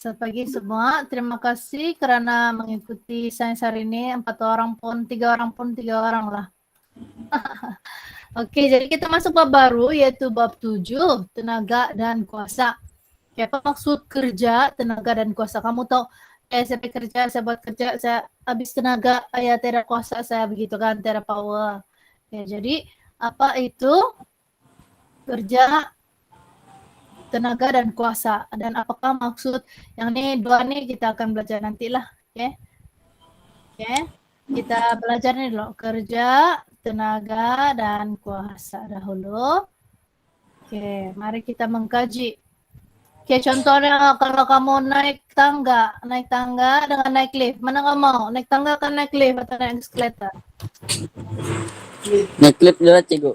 Selamat pagi semua. Terima kasih karena mengikuti sains hari ini. 4 orang pun, 3 orang pun, 3 orang lah. Oke, jadi kita masuk bab baru yaitu bab 7, tenaga dan kuasa. Apa maksud kerja, tenaga dan kuasa? Kamu tahu, saya kerja, saya buat kerja, saya habis tenaga, ya tiada kuasa saya begitu kan, tiada power. Ya, jadi apa itu kerja, tenaga dan kuasa, dan apakah maksud yang ini dua nih kita akan belajar nantilah, oke. Kita belajar nih dulu kerja, tenaga dan kuasa dahulu. Oke, mari kita mengkaji. Oke, contohnya kalau kamu naik tangga dengan naik lift, mana kamu mau? Naik tangga kan naik lift atau naik eskalator? Naik lift lewat cikgu.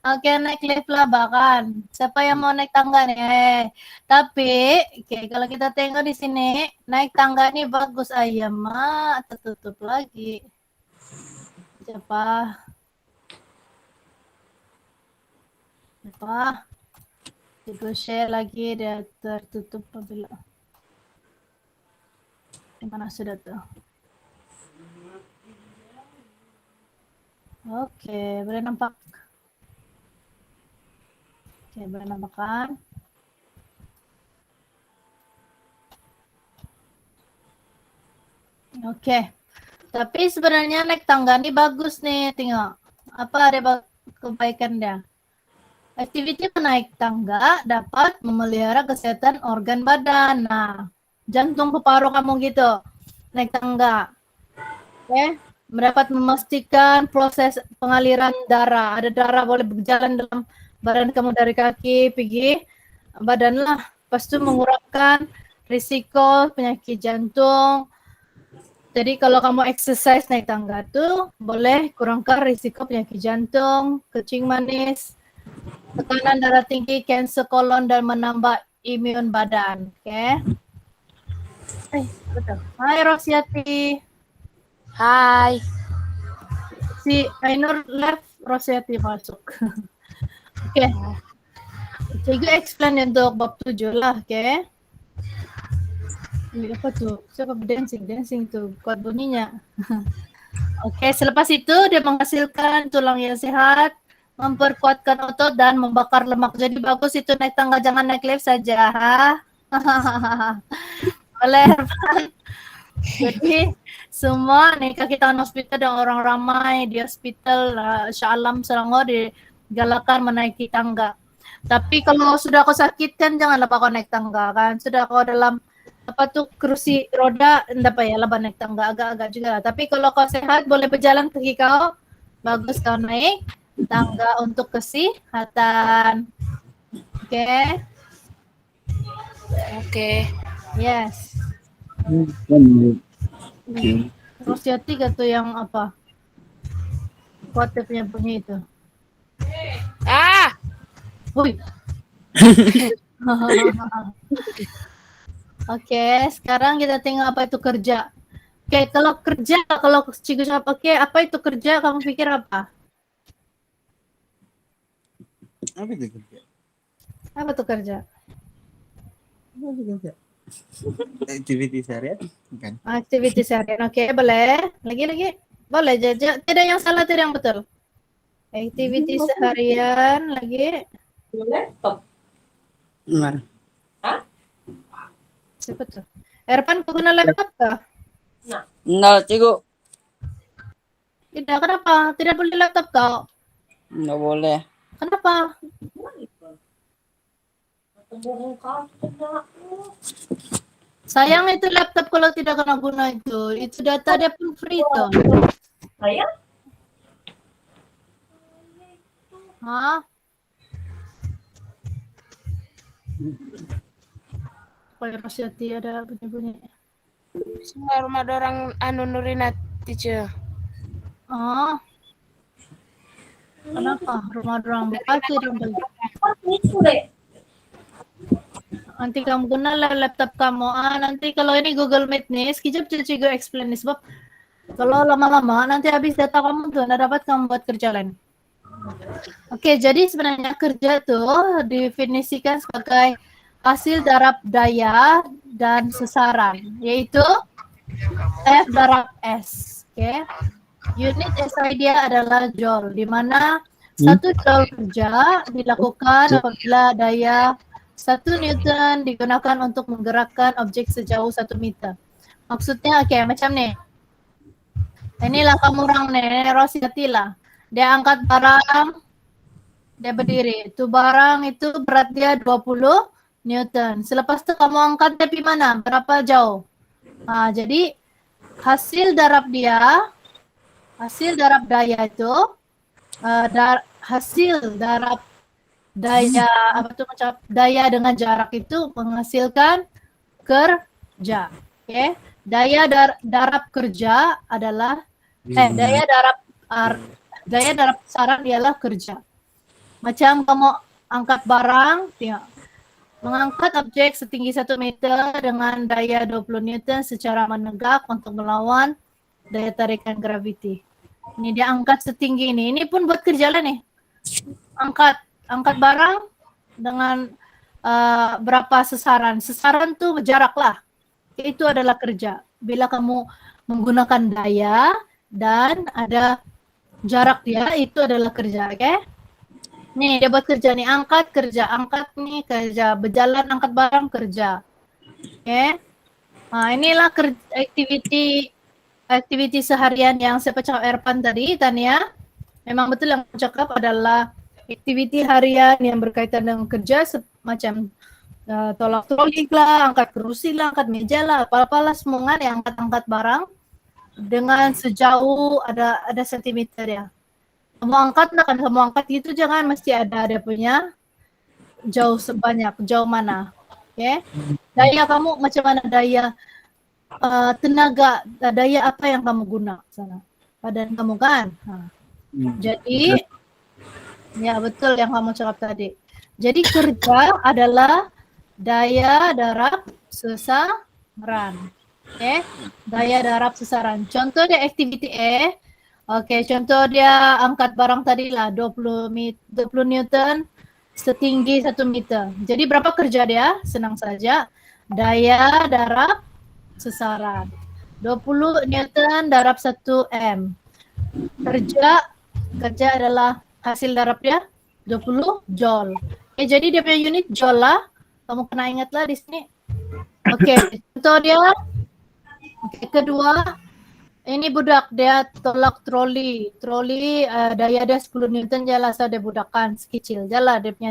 Oke, naik lift lah bahkan. Siapa yang mau naik tangga nih? Tapi, oke, kalau kita tengok di sini, naik tangga nih bagus ayam mah, tertutup lagi. Siapa? Cikgu share lagi, dia tertutup apabila. Di mana sudah tuh? Oke, boleh nampak? Oke, boleh nampak kan? Oke, tapi sebenarnya naik tangga ini bagus nih, tengok. Apa ada kebaikan dia? Aktiviti menaik tangga dapat memelihara kesehatan organ badan. Nah, jantung ke paru kamu gitu, naik tangga. Oke, mendapat memastikan proses pengaliran darah. Ada darah boleh berjalan dalam badan kamu dari kaki pergi badan lah. Lepas itu mengurangi risiko penyakit jantung. Jadi kalau kamu exercise naik tangga tuh boleh kurangkan risiko penyakit jantung, kencing manis, tekanan darah tinggi, kanker kolon dan menambah imun badan. Oke. Betul. Hai Rosiati. Hai. Si Ainur left, Rosiati masuk. Oke. Cikgu explain untuk bab 7 lah, oke. Ini apa tuh? Siapa dancing tuh, kuat bunyinya. Oke, selepas itu dia menghasilkan tulang yang sehat, memperkuatkan otot dan membakar lemak. Jadi bagus itu naik tangga, jangan naik lift saja. Boleh. Jadi semua nih kaki tangan hospital dan orang ramai di hospital Shah Alam Selangor digalakan menaiki tangga. Tapi kalau sudah kau sakit kan janganlah kau naik tangga kan. Sudah kau dalam apa tuh kursi roda enggak apa ya lah naik tangga agak-agak juga. Tapi kalau kau sehat boleh berjalan kaki kau, bagus kau naik tangga untuk kesehatan. Oke. Oke. Yes. Rosiati tuh yang apa? Kuat punya itu. Woi. Oke, sekarang kita tengok apa itu kerja. Oke, kalau kerja, kalau cikgu siapa apa itu kerja? Kamu pikir apa? Apa itu kerja? Apa tuh kerja? Apa itu kerja? Aktiviti seharian, bukan? Aktiviti seharian. Oke, boleh. Lagi. Boleh jajak. Tidak yang salah, tidak yang betul. Aktiviti seharian lagi. Laptop. Mana? Siapa tuh? Erpan, kau guna laptop kah? Enggak, cikgu. Tidak, kenapa? Tidak boleh laptop kau? Enggak boleh. Kenapa? Sayang itu laptop kalau tidak kena guna itu. Itu data dia pun free tuh. Saya? Hah? Kayak Rosiati ada bunyi-bunyi. Semua rumah orang Nurina teacher. Oh. Kenapa? Rumah orang Bekasi dong. Nanti kamu guna laptop kamu. Nanti kalau ini Google Meet nih, sekejap cikgu explain nih sebab kalau lama-lama nanti habis data kamu tuh, nggak dapat kamu buat kerja lain. Oke, jadi sebenarnya kerja tuh definisikan sebagai hasil darab daya dan sesaran, yaitu F darab S. Oke. Unit SI dia adalah joule, di mana 1 joule kerja dilakukan apabila daya 1 Newton digunakan untuk menggerakkan objek sejauh 1 meter. Maksudnya macam nih. Inilah kamu orang nih, Rosati lah. Dia angkat barang, dia berdiri. Itu barang itu berat dia 20 Newton. Selepas itu kamu angkat dari mana? Berapa jauh? Nah, jadi hasil darab daya itu hasil darab daya daya dengan jarak itu menghasilkan kerja. Oke. Daya darab kerja adalah daya darab sesaran ialah kerja. Macam kamu angkat barang, mengangkat objek setinggi 1 meter dengan daya 20 Newton secara menegak untuk melawan daya tarikan graviti. Ini dia angkat setinggi ini. Ini pun buat kerja lah nih. Angkat barang dengan berapa sesaran. Sesaran tuh jarak lah. Itu adalah kerja. Bila kamu menggunakan daya dan ada jarak dia, itu adalah kerja, oke? Nih, dia buat kerja nih, angkat nih kerja, berjalan angkat barang kerja. Oke? Nah, inilah aktiviti seharian yang saya cakap Erpan tadi, Tania. Memang betul yang saya cakap adalah aktiviti harian yang berkaitan dengan kerja semacam tolak trolik lah, angkat kerusi lah, angkat meja lah, apa-apalah semua yang angkat barang dengan sejauh ada sentimeter ya. Kamu angkat lah kan, kamu angkat gitu jangan mesti ada punya jauh mana. Oke? Daya kamu macam mana daya tenaga, daya apa yang kamu guna sana? Badan kamu kan. Jadi ya betul yang kamu cakap tadi. Jadi kerja adalah daya darab sesaran. Oke, daya darab sesaran. Contoh dia aktiviti E. Oke, contoh dia angkat barang tadi lah 20 Newton setinggi 1 meter. Jadi berapa kerja dia? Senang saja. Daya darab sesaran. 20 Newton darab 1 M. Kerja adalah hasil darab dia 20 joule. Jadi dia punya unit joule lah. Kamu kena ingat lah di sini. Oke, contoh dia. Oke, kedua, ini budak dia tolak troli. Daya dia 10 Newton jelah dia budakan sekecil jelah dia punya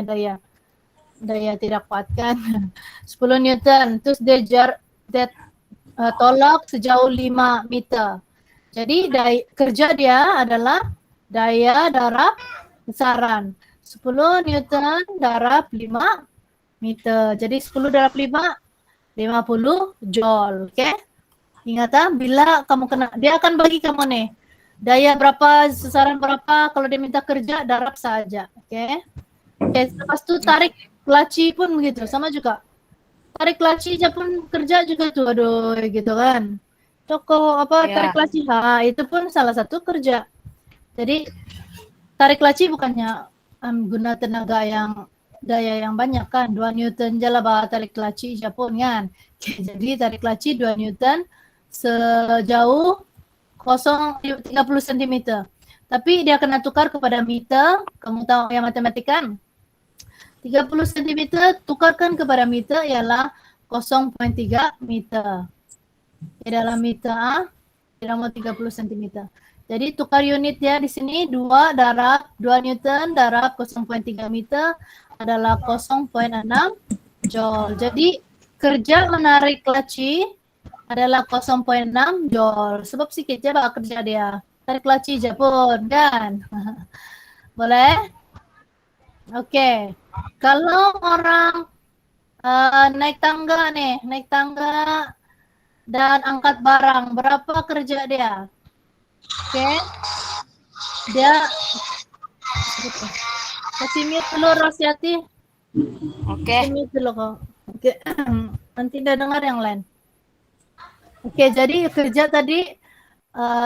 daya tidak kuat kan. 10 Newton. Terus dia tolak sejauh 5 meter. Jadi kerja dia adalah daya darab besaran. 10 Newton darab 5 meter. Jadi 10 darab 5, 50 joule. Oke? Ingat bila kamu kena, dia akan bagi kamu nih. Daya berapa, sesaran berapa, kalau dia minta kerja, darab saja. Oke? Lepas itu tarik laci pun begitu, sama juga. Tarik laci aja pun kerja juga tuh, aduh gitu kan. Tarik laci, itu pun salah satu kerja. Jadi tarik laci bukannya guna tenaga daya yang banyak kan, 2 Newton je lah tarik laci Japun kan. Jadi tarik laci 2 Newton sejauh 30 cm. Tapi dia kena tukar kepada meter, kamu tahu yang matematik kan? 30 cm tukarkan kepada meter ialah 0,3 meter. Di dalam meter, dalam 30 cm. Jadi tukar unit dia di sini 2 Newton darab 0,3 meter adalah 0,6 joule. Jadi kerja menarik laci adalah 0,6 joule. Sebab sikit je lah kerja dia. Tarik laci je pun kan. Boleh? Oke. Kalau orang naik tangga dan angkat barang, berapa kerja dia? Oke. Dia kasih mute dulu Rosiati. Oke. Mute dulu kok. Oke. Nanti dia dengar yang lain. Oke, jadi kerja tadi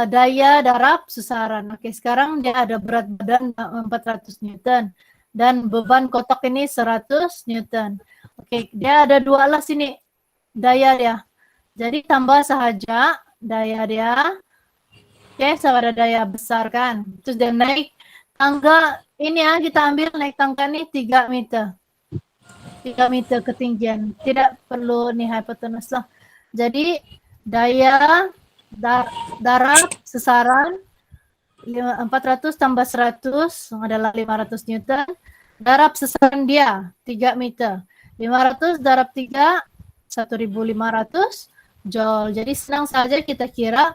daya darab sesaran. Oke, sekarang dia ada berat badan 400 Newton. dan beban kotak ini 100 Newton. Oke, dia ada 2 lah sini daya dia. Jadi tambah saja daya dia. Oke, sama daya besar kan. Terus dia naik tangga ini ya, kita ambil naik tangga ini 3 meter. 3 meter ketinggian. Tidak perlu nih hipotenus lah. Jadi daya darab sesaran 400 tambah 100 adalah 500 Newton. Darab sesaran dia 3 meter. 500 darab 3 1.500 Joule. Jadi senang saja kita kira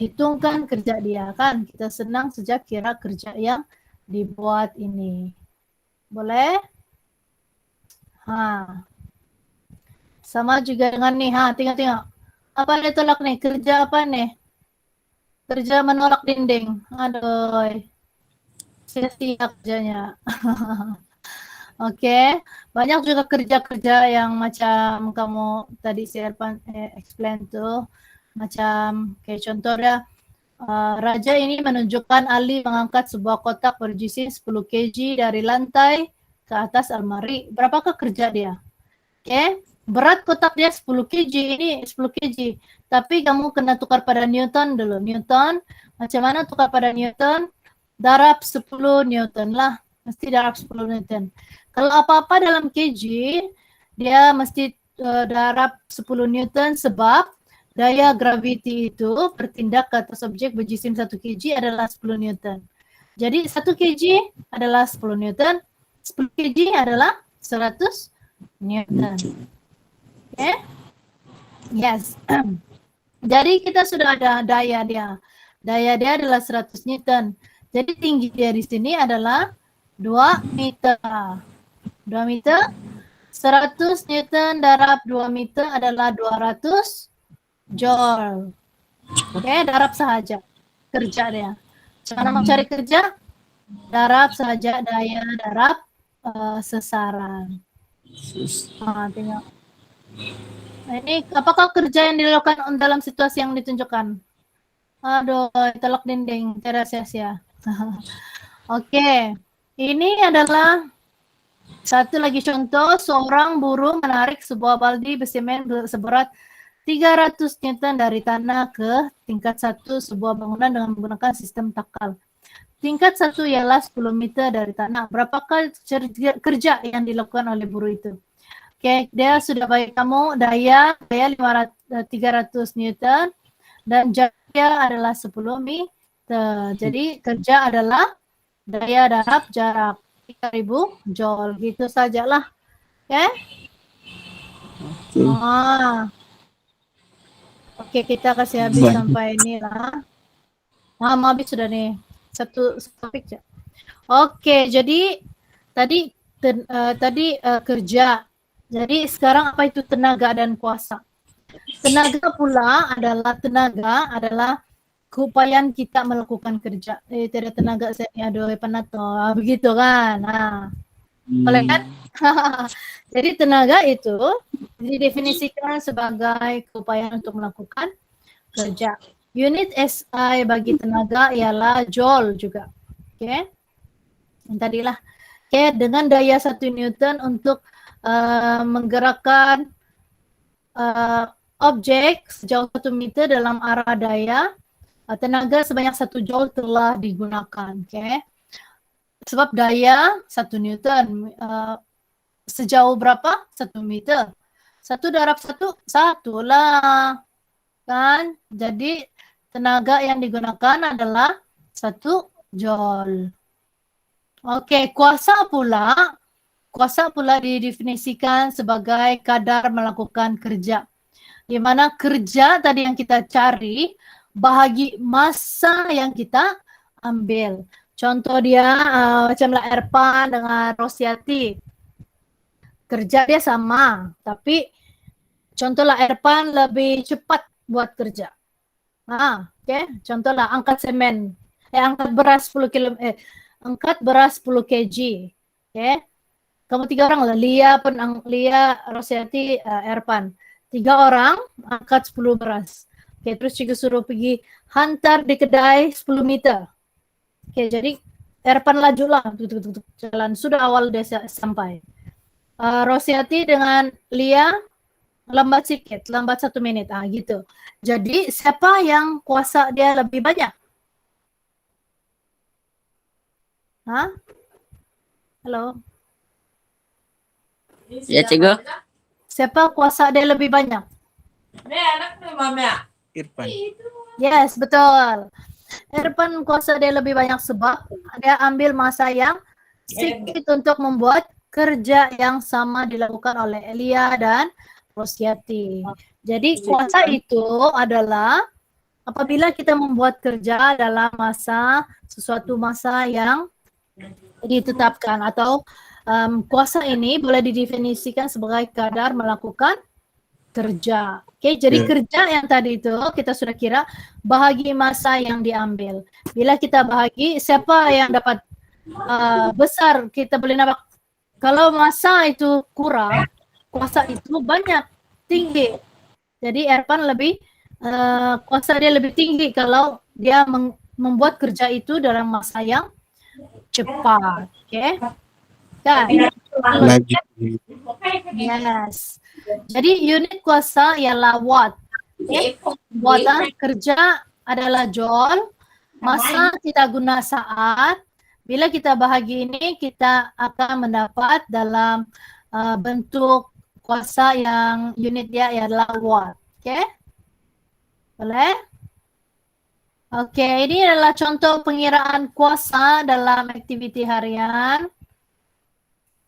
hitungkan kerja dia kan. Kita senang saja kira kerja yang dibuat ini. Boleh? Sama juga dengan nih. Tengok-tengok. Apa dia tolak nih? Kerja apa nih? Kerja menolak dinding. Aduh. Sia-sia kerjanya. Oke. Banyak juga kerja-kerja yang macam kamu tadi si Erpan explain tuh. Macam kayak contoh dia. Raja ini menunjukkan Ali mengangkat sebuah kotak berisi 10 kg dari lantai ke atas almari. Berapakah kerja dia? Oke. Berat kotak dia 10 kg, ini 10 kg. Tapi kamu kena tukar pada Newton dulu. Newton, macam mana tukar pada Newton? Darab 10 Newton lah. Mesti darab 10 Newton. Kalau apa-apa dalam kg, dia mesti darab 10 Newton sebab daya graviti itu bertindak ke atas objek berjisim 1 kg adalah 10 Newton. Jadi 1 kg adalah 10 Newton, 10 kg adalah 100 Newton. Oke? Yes. Jadi kita sudah ada daya dia. Daya dia adalah 100 Newton. Jadi tinggi dia di sini adalah 2 meter. 2 meter. 100 Newton darab 2 meter adalah 200 Joule. Oke, darab saja kerja dia. Cara mau cari kerja? Darab saja daya darab sesaran. Tengok. Nah, ini apakah kerja yang dilakukan dalam situasi yang ditunjukkan? Aduh, tolak dinding, tidak sia-sia. Oke, ini adalah satu lagi contoh, seorang buruh menarik sebuah baldi besimen seberat 300 Newton dari tanah ke tingkat 1 sebuah bangunan dengan menggunakan sistem takal. Tingkat 1 ialah 10 meter dari tanah. Berapakah kerja yang dilakukan oleh buruh itu? Oke, dia sudah bagi kamu daya 300 Newton dan jarak adalah 10 meter. Jadi kerja adalah daya darab jarak 3000 Joule. Gitu sajalah. Oke? Oke, kita kasih habis sampai ini lah. Mau habis sudah nih. Satu topik ya. Oke, jadi tadi kerja. Jadi sekarang apa itu tenaga dan kuasa? Tenaga adalah keupayaan kita melakukan kerja. Tidak tenaga saya aduh penat begitu kan. Boleh kan? Jadi tenaga itu didefinisikan sebagai keupayaan untuk melakukan kerja. Unit SI bagi tenaga ialah Joule juga. Oke. Yang tadilah. Oke, dengan daya 1 Newton untuk menggerakkan objek sejauh 1 meter dalam arah daya, tenaga sebanyak 1 Joule telah digunakan. Okay. Sebab daya 1 Newton sejauh berapa? 1 meter. 1 darab 1 lah. Kan? Jadi tenaga yang digunakan adalah 1 Joule. Oke, kuasa pula didefinisikan sebagai kadar melakukan kerja. Di mana kerja tadi yang kita cari bahagi masa yang kita ambil. Contoh dia macamlah Erpan dengan Rosyati. Kerja dia sama, tapi contohlah Erpan lebih cepat buat kerja. Oke. Contohlah angkat semen, angkat beras 10 kg, angkat beras 10 kg. Oke. Kamu 3 orang lah, Lia, Rosyati, Erpan. 3 orang angkat 10 beras. Oke, terus juga suruh pergi hantar di kedai 10 meter. Oke, jadi Erpan lajulah, jalan. Sudah awal dia sampai. Rosyati dengan Lia lambat sedikit, lambat 1 menit. Gitu. Jadi siapa yang kuasa dia lebih banyak? Hah? Halo? Ya, Cikgu. Siapa kuasa dia lebih banyak? Irfan. Yes, betul. Irfan kuasa dia lebih banyak sebab dia ambil masa yang sedikit untuk membuat kerja yang sama dilakukan oleh Elia dan Rosyati. Jadi kuasa itu adalah apabila kita membuat kerja dalam sesuatu masa yang ditetapkan atau kuasa ini boleh didefinisikan sebagai kadar melakukan kerja. Oke, jadi kerja yang tadi itu kita sudah kira bahagi masa yang diambil. Bila kita bahagi, siapa yang dapat besar, kita boleh nampak. Kalau masa itu kurang, kuasa itu banyak, tinggi. Jadi Erpan lebih, kuasa dia lebih tinggi kalau dia membuat kerja itu dalam masa yang cepat. Oke, kan? Laju. Yes. Jadi unit kuasa ialah watt. Okay? Buatan kerja adalah joule. Masa kita guna saat. Bila kita bahagi ini, kita akan mendapat dalam bentuk kuasa yang unit dia ialah watt. Oke? Boleh? Oke, ini adalah contoh pengiraan kuasa dalam aktiviti harian.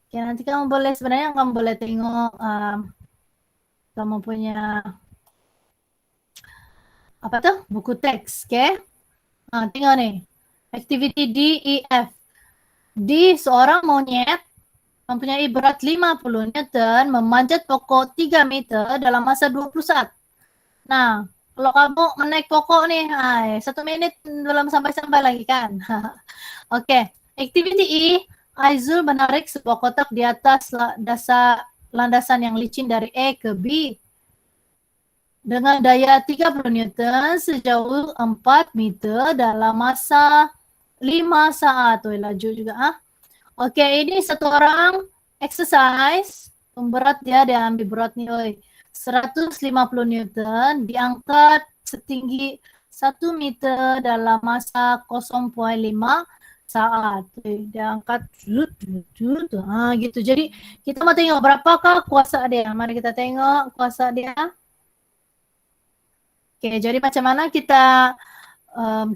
Oke, nanti kamu boleh tengok kamu punya apa tuh buku teks, oke? Tengok nih, activity DEF. D seorang monyet mempunyai berat 50 Newton memanjat pokok 3 meter dalam masa 20 saat. Nah, kalau kamu menaik pokok nih, 1 menit belum sampai-sampai lagi kan? Oke, activity E, Aizul menarik sebuah kotak di atas dasar landasan yang licin dari A ke B dengan daya 30 Newton sejauh 4 meter dalam masa 5 saat. Laju juga. Oke, ini satu orang exercise. Pemberat dia ambil berat nih. 150 Newton diangkat setinggi 1 meter dalam masa 0,5 saat. Diangkat gitu. Jadi kita mau tengok berapakah kuasa dia. Mari kita tengok kuasa dia. Oke, jadi macam mana kita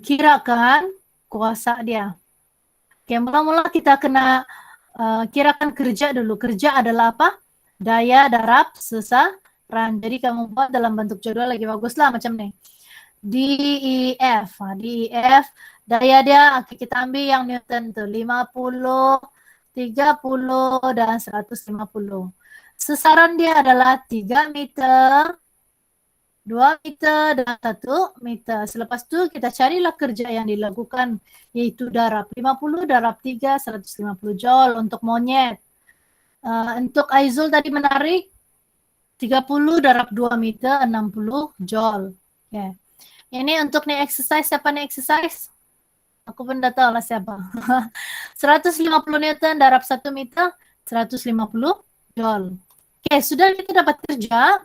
kirakan kuasa dia. Oke, mula-mula kita kena kirakan kerja dulu. Kerja adalah apa? Daya darab sesaran. Jadi kamu buat dalam bentuk jadwal lagi bagus lah macam nih. DEF. DEF, daya dia kita ambil yang Newton tuh 50, 30, dan 150. Sesaran dia adalah 3 meter, 2 meter, dan 1 meter. Selepas itu kita carilah kerja yang dilakukan, yaitu darab 50, darab 3, 150 joule untuk monyet. Untuk Aizul tadi menarik 30 darab 2 meter, 60 joule. Okay. Ini untuk nih exercise, siapa nih exercise? Aku pun dah tahu lah siapa. 150 Newton darab 1 meter, 150 joule. Oke, sudah kita dapat kerja.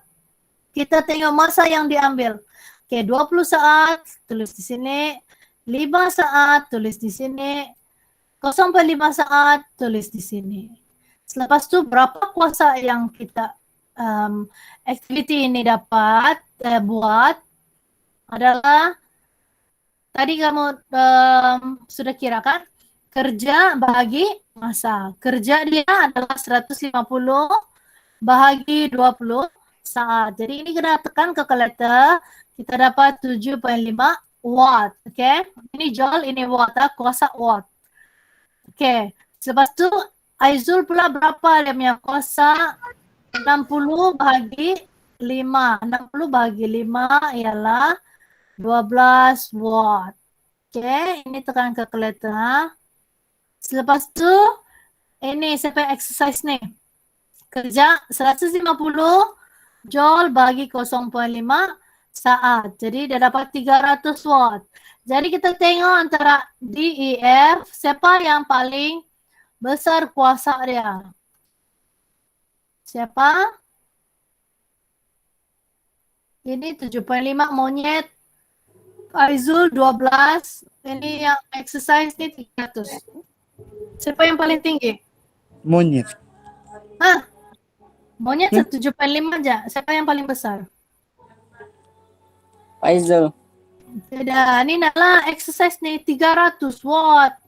Kita tengok masa yang diambil. Oke, 20 saat, tulis di sini. 5 saat, tulis di sini. 0,5 saat, tulis di sini. Selepas itu, berapa kuasa yang kita activity ini dapat buat adalah, tadi kamu sudah kirakan, kerja bahagi masa. Kerja dia adalah 150 bahagi 20 saat. Jadi ini kena tekan kalkulator, kita dapat 7,5 watt. Oke, ini joule, ini watt, kuasa watt. Oke, selepas itu Aizul pula berapa dia punya kuasa? 60 bahagi 5. 60 bahagi 5 ialah 12 watt. Oke, ini tekan kalkulator. Selepas itu ini saya exercise nih. Kerja 150 joule bagi 0,5 saat. Jadi dia dapat 300 watt. Jadi kita tengok antara D, E, F, siapa yang paling besar kuasa dia? Siapa? Ini 7,5 monyet. Aizul 12. Ini yang exercise ini 300. Siapa yang paling tinggi? Monyet. Hah? Monyet 7,5 aja. Siapa yang paling besar? Faizal. Tidak, ini adalah exercise nih 300 watt.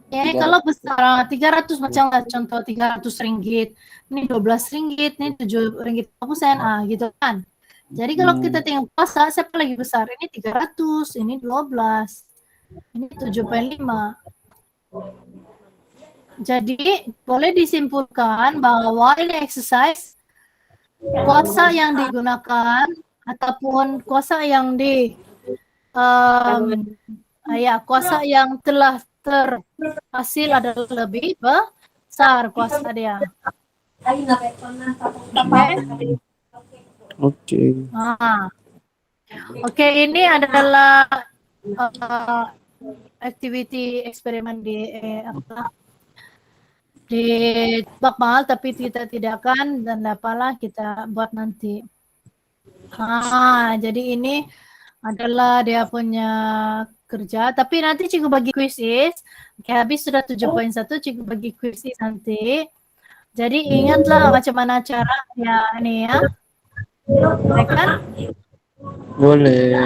Ya, kalau besar 300 macam lah, contoh 300 ringgit. Ini 12 ringgit, ini 7 ringgit 50 sen, gitu kan. Jadi kalau kita tengok puasa, siapa lagi besar? Ini 300, ini 12. Ini 7,5. Jadi boleh disimpulkan bahwa ini exercise kuasa yang digunakan ataupun kuasa yang kuasa yang telah terhasil adalah lebih besar kuasa dia. Oke. Oke, ini adalah activity eksperimen di Bakmal, tapi kita tidak akan dan apalah kita buat nanti. Jadi ini adalah dia punya kerja, tapi nanti cikgu bagi kuisis. Oke, habis sudah 7,1, cikgu bagi kuisis nanti. Jadi ingatlah macam mana cara ya ini ya. Boleh kan? Boleh.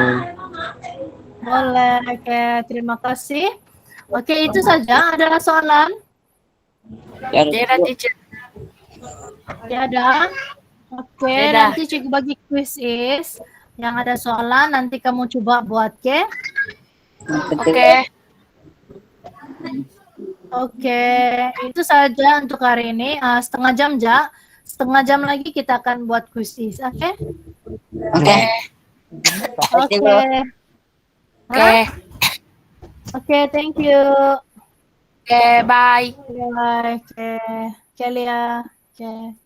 Boleh. Oke, terima kasih. Oke, itu saja. Ada soalan? Ya, teacher. Tiada. Oke, Tiada. nanti cikgu bagi kuisis. Yang ada soalan nanti kamu coba buat, oke? Oke. Oke, itu saja untuk hari ini. Setengah jam lagi kita akan buat kuisis, oke? Oke. Oke. Oke. Oke, thank you. Oke, bye. Bye. Oke, Kelia. Oke.